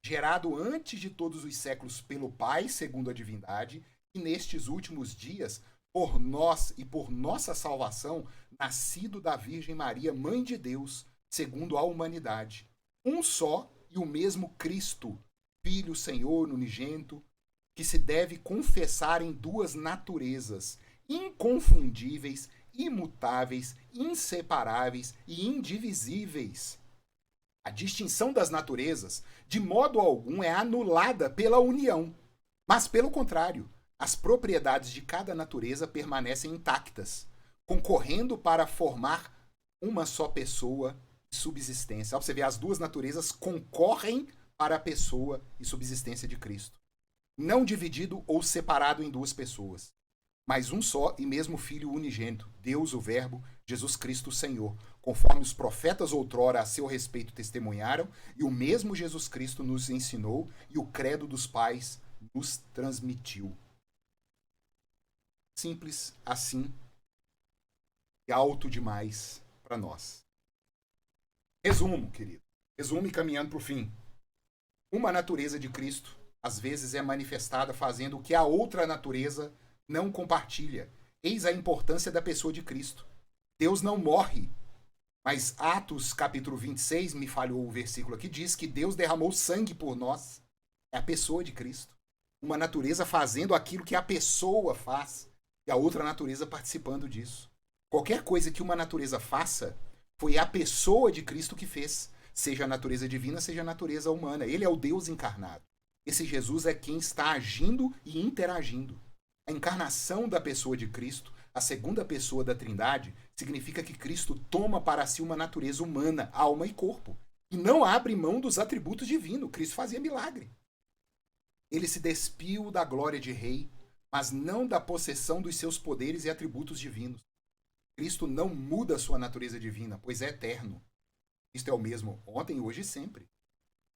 gerado antes de todos os séculos pelo Pai, segundo a divindade, e nestes últimos dias, por nós e por nossa salvação, nascido da Virgem Maria, Mãe de Deus, segundo a humanidade. Um só e o mesmo Cristo, Filho, Senhor, unigênito, que se deve confessar em duas naturezas, inconfundíveis, imutáveis, inseparáveis e indivisíveis. A distinção das naturezas, de modo algum, é anulada pela união, mas, pelo contrário, as propriedades de cada natureza permanecem intactas, concorrendo para formar uma só pessoa e subsistência. Ao você ver, as duas naturezas concorrem para a pessoa e subsistência de Cristo. Não dividido ou separado em duas pessoas, mas um só e mesmo Filho unigênito, Deus o Verbo, Jesus Cristo Senhor, conforme os profetas outrora a seu respeito testemunharam, e o mesmo Jesus Cristo nos ensinou e o credo dos pais nos transmitiu. Simples assim e alto demais para nós. Resumo, querido. Resumo e caminhando para o fim. Uma natureza de Cristo, às vezes, é manifestada fazendo o que a outra natureza não compartilha. Eis a importância da pessoa de Cristo. Deus não morre. Mas Atos, capítulo 26, me falhou o versículo aqui, diz que Deus derramou sangue por nós. É a pessoa de Cristo. Uma natureza fazendo aquilo que a pessoa faz e a outra natureza participando disso. Qualquer coisa que uma natureza faça, foi a pessoa de Cristo que fez. Seja a natureza divina, seja a natureza humana. Ele é o Deus encarnado. Esse Jesus é quem está agindo e interagindo. A encarnação da pessoa de Cristo, a segunda pessoa da Trindade, significa que Cristo toma para si uma natureza humana, alma e corpo. E não abre mão dos atributos divinos. Cristo fazia milagre. Ele se despiu da glória de rei, mas não da possessão dos seus poderes e atributos divinos. Cristo não muda sua natureza divina, pois é eterno. Cristo é o mesmo ontem, hoje e sempre.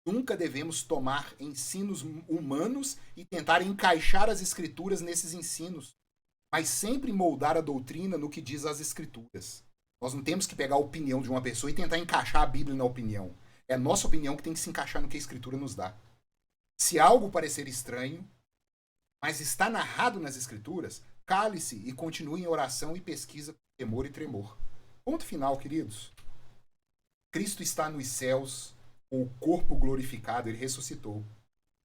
Nunca devemos tomar ensinos humanos e tentar encaixar as escrituras nesses ensinos, mas sempre moldar a doutrina no que diz as escrituras. Nós não temos que pegar a opinião de uma pessoa e tentar encaixar a Bíblia na opinião. É a nossa opinião que tem que se encaixar no que a escritura nos dá. Se algo parecer estranho, mas está narrado nas escrituras, cale-se e continue em oração e pesquisa com temor e tremor. Ponto final, queridos. Cristo está nos céus, com o corpo glorificado, ele ressuscitou,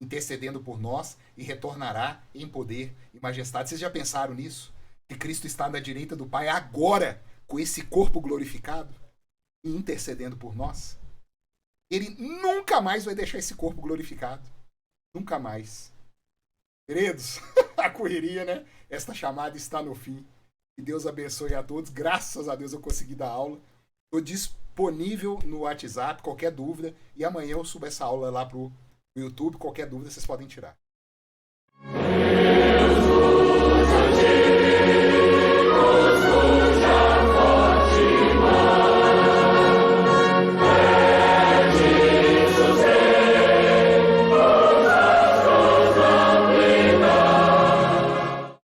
intercedendo por nós e retornará em poder e majestade. Vocês já pensaram nisso? que Cristo está na direita do Pai agora, com esse corpo glorificado, e intercedendo por nós. Ele nunca mais vai deixar esse corpo glorificado. Nunca mais. Queridos, a correria, né? Esta chamada está no fim. Que Deus abençoe a todos. Graças a Deus eu consegui dar aula. Estou disponível no WhatsApp, qualquer dúvida. E amanhã eu subo essa aula lá pro YouTube. Qualquer dúvida vocês podem tirar.